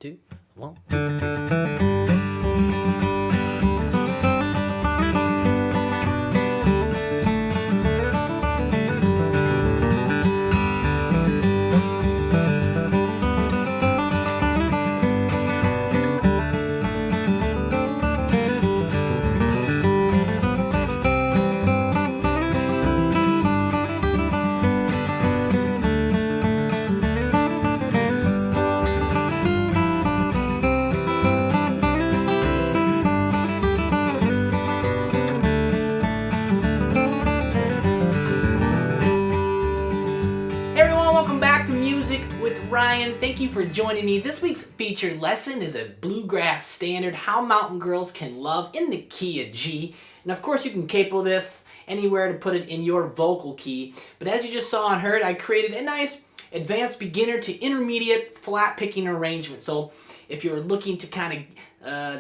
2, 1. Ryan, thank you for joining me. This week's featured lesson is a bluegrass standard, How Mountain Girls Can Love, in the key of G. And of course you can capo this anywhere to put it in your vocal key. But as you just saw and heard, I created a nice advanced beginner to intermediate flat picking arrangement. So if you're looking to kind of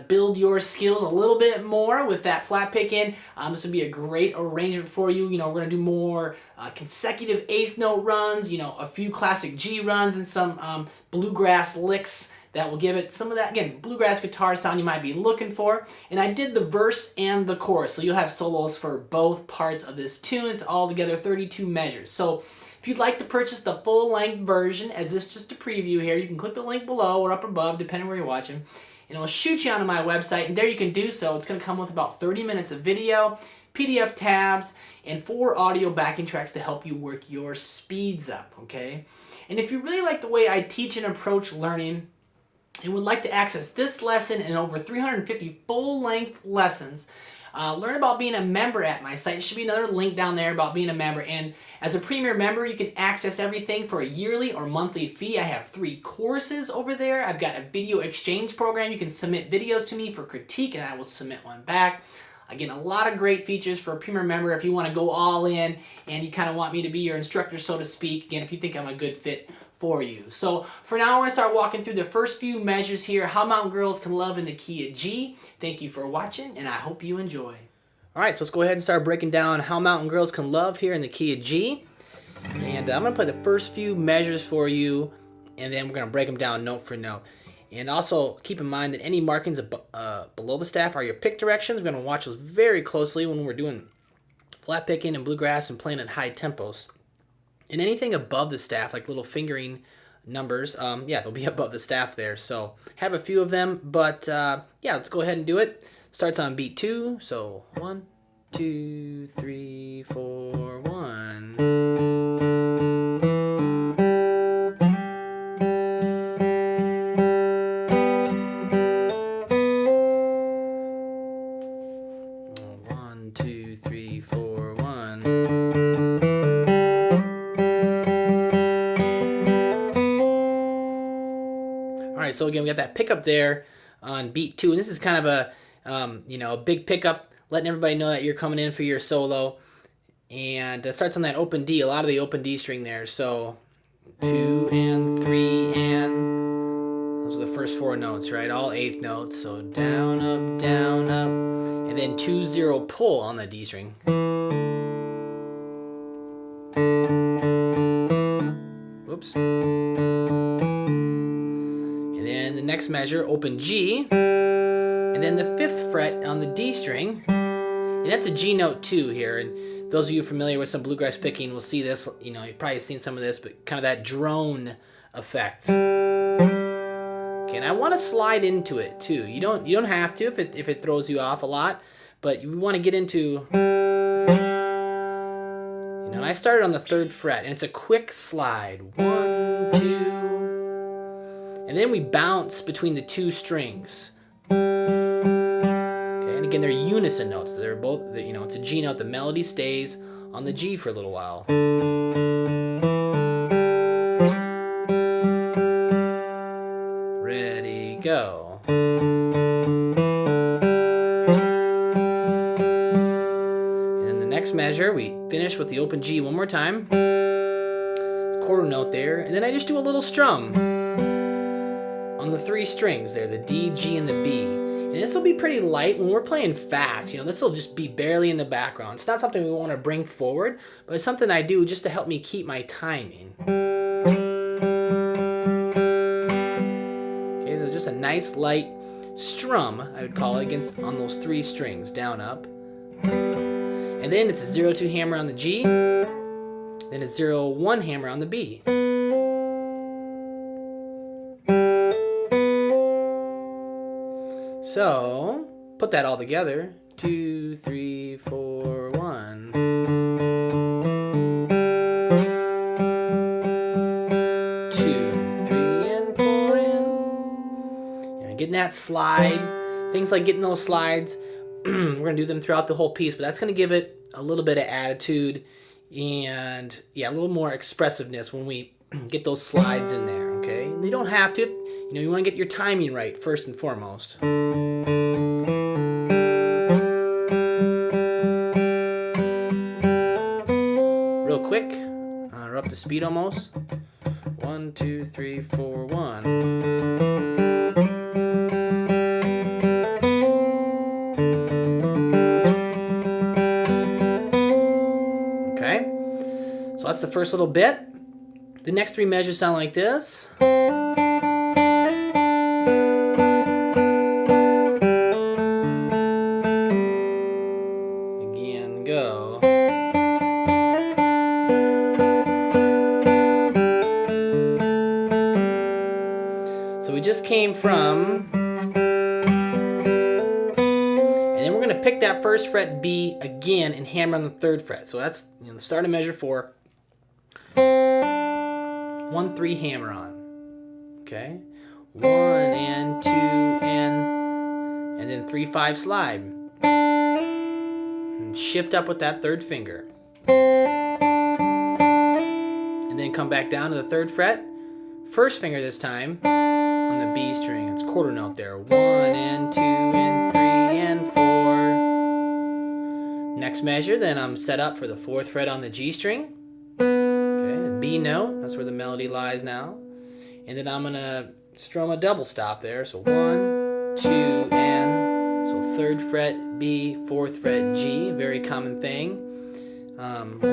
build your skills a little bit more with that flat picking, this would be a great arrangement for you. You know, we're going to do more consecutive eighth note runs, you know, a few classic G runs and some bluegrass licks that will give it some of that, again, bluegrass guitar sound you might be looking for. And I did the verse and the chorus, so you'll have solos for both parts of this tune. It's all together 32 measures. So if you'd like to purchase the full-length version, as this is just a preview here, you can click the link below or up above, depending where you're watching, and it'll shoot you onto my website, and there you can do so. It's going to come with about 30 minutes of video, PDF tabs, and 4 audio backing tracks to help you work your speeds up, okay? And if you really like the way I teach and approach learning and would like to access this lesson and over 350 full-length lessons, learn about being a member at my site. There should be another link down there about being a member. And as a premier member, you can access everything for a yearly or monthly fee. I have 3 courses over there. I've got a video exchange program. You can submit videos to me for critique, and I will submit one back. Again, a lot of great features for a premier member if you want to go all in and you kind of want me to be your instructor, so to speak. Again, if you think I'm a good fit for you. So for now, we're going to start walking through the first few measures here, How Mountain Girls Can Love in the key of G. Thank you for watching, and I hope you enjoy. All right, so let's go ahead and start breaking down How Mountain Girls Can Love here in the key of G. And I'm going to play the first few measures for you, and then we're going to break them down note for note. And also keep in mind that any markings below the staff are your pick directions. We're going to watch those very closely when we're doing flat picking and bluegrass and playing at high tempos. And anything above the staff, like little fingering numbers, yeah, they'll be above the staff there. So have a few of them, but yeah, let's go ahead and do it. Starts on beat 2, so 1, 2, 3, 4, 1. So again, we got that pickup there on beat 2, and this is kind of a a big pickup, letting everybody know that you're coming in for your solo. And it starts on that open D, a lot of the open D string there. So 2 and 3 and those are the first 4 notes, right? All 8th notes. So down, up, and then 2-0 pull on the D string. Whoops. Next measure, open G, and then the 5th fret on the D string, and that's a G note 2 here. And those of you familiar with some bluegrass picking will see this. You know, you've probably seen some of this, but kind of that drone effect. Okay, and I want to slide into it too. You don't have to if it throws you off a lot, but you want to get into. And I started on the 3rd fret, and it's a quick slide. 1, 2. And then we bounce between the 2 strings. Okay, and again, they're unison notes. They're both, it's a G note. The melody stays on the G for a little while. Ready, go. And then the next measure, we finish with the open G one more time. The quarter note there, and then I just do a little strum on the 3 strings there, the D, G, and the B. And this will be pretty light when we're playing fast. This will just be barely in the background. It's not something we want to bring forward, but it's something I do just to help me keep my timing. Okay, just a nice light strum, I would call it, on those 3 strings, down, up. And then it's a 0-2 hammer on the G, then a 0-1 hammer on the B. So, put that all together. 2, 3, 4, 1. 2, 3, and 4 in. Getting that slide. Things like getting those slides. We're going to do them throughout the whole piece, but that's going to give it a little bit of attitude and a little more expressiveness when we get those slides in there, okay? You don't have to. You want to get your timing right first and foremost. Real quick, we're up to speed almost. 1, 2, 3, 4, 1. So that's the first little bit. The next 3 measures sound like this. Again, go. So we just came from, and then we're going to pick that first fret B again and hammer on the 3rd fret. So that's the start of measure 4. 1, 3 hammer on. Okay? 1 and 2 and then 3, 5 slide. And shift up with that 3rd finger. And then come back down to the 3rd fret. 1st finger this time on the B string. It's quarter note there. 1 and 2 and 3 and 4. Next measure, then I'm set up for the 4th fret on the G string. B note, that's where the melody lies now. And then I'm going to strum a double stop there. So 1, 2, and so 3rd fret B, 4th fret G, very common thing. 1, 2,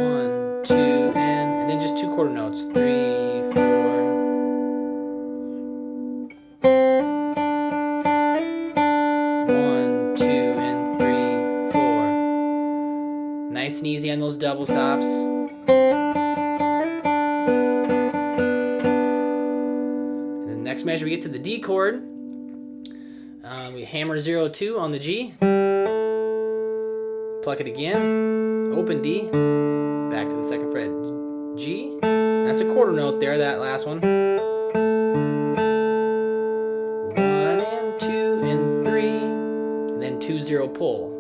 and then just 2 quarter notes. 3, 4. 1, 2, and 3, 4. Nice and easy on those double stops. Next measure, we get to the D chord. We hammer 0-2 on the G. Pluck it again. Open D. Back to the 2nd fret G. That's a quarter note there, that last one. 1 and 2 and 3. And then 2-0 pull.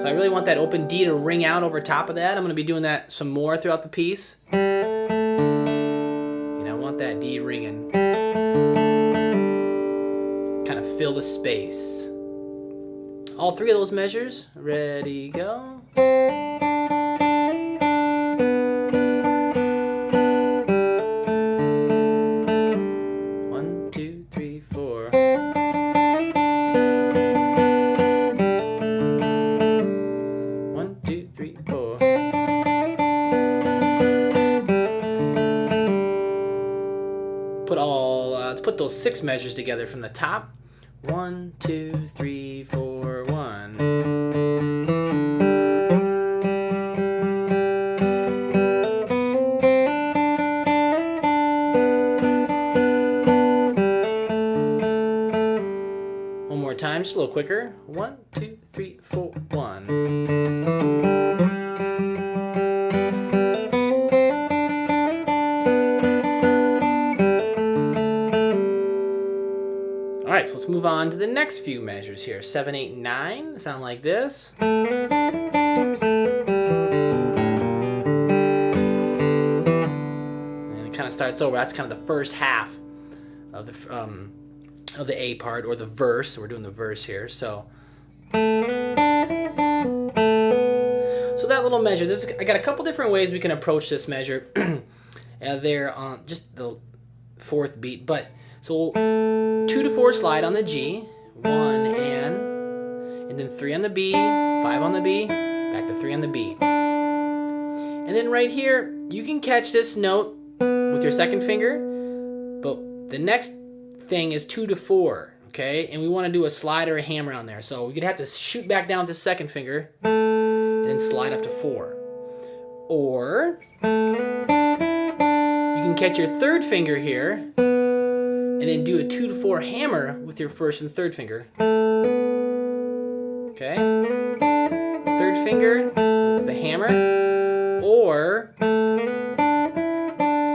I really want that open D to ring out over top of that. I'm going to be doing that some more throughout the piece. And I want that D ringing. Kind of fill the space. All 3 of those measures. Ready, go. 1, 2, 3, 4. Let's put those 6 measures together from the top. 1, 2, 3, 4, 1. One more time, just a little quicker. 1, 2, 3, 4, 1. Alright, so let's move on to the next few measures here. 7, 8, 9 sound like this. And it kind of starts over. That's kind of the first half of the A part, or the verse. We're doing the verse here. So that little measure, I got a couple different ways we can approach this measure. They're on just the 4th beat, but so 2 to 4 slide on the G, 1 and then 3 on the B, 5 on the B, back to 3 on the B. And then right here, you can catch this note with your second finger, but the next thing is 2 to 4, okay? And we want to do a slide or a hammer on there. So we're going to have to shoot back down to second finger and then slide up to 4. Or you can catch your third finger here and then do a 2 to 4 hammer with your first and third finger. Okay? Third finger with the hammer, or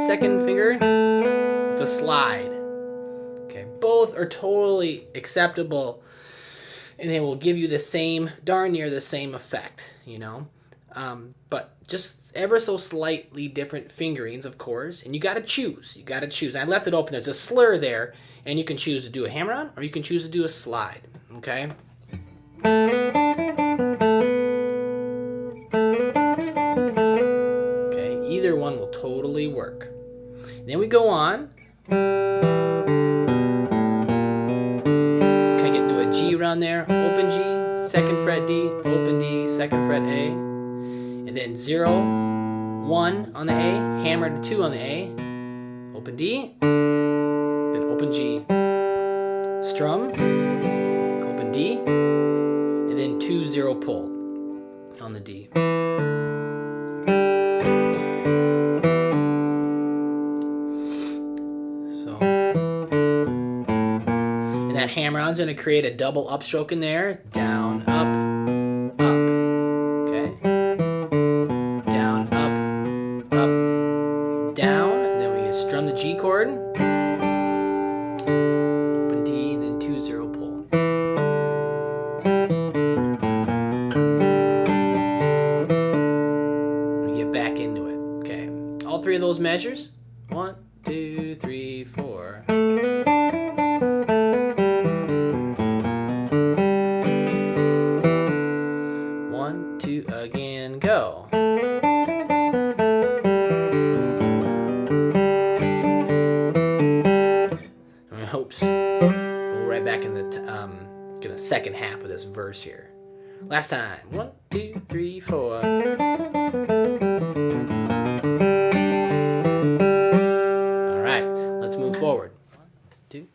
second finger with the slide. Okay, both are totally acceptable, and they will give you the same, darn near the same effect, you know. But just ever so slightly different fingerings, of course, and you got to choose. You got to choose. I left it open. There's a slur there, and you can choose to do a hammer on, or you can choose to do a slide. Okay. Okay, either one will totally work. Then we go on. Kind of get into a G around there. Open G, second fret D, open D, second fret A. And then 0, 1 on the A, hammered 2 on the A, open D, then open G, strum, open D, and then 2, 0 pull on the D. So, and that hammer on is going to create a double upstroke in there, down, up, up, okay? Down, up, up, down, and then we strum the G chord, open D, then 2, 0 pull. And get back into it. Okay, all three of those measures. 1, 2, 3, 4. One, two, again, go. Hopes. Go right back in the second half of this verse here. Last time. 1, 2, 3, 4. All right, let's move forward. 1, 2.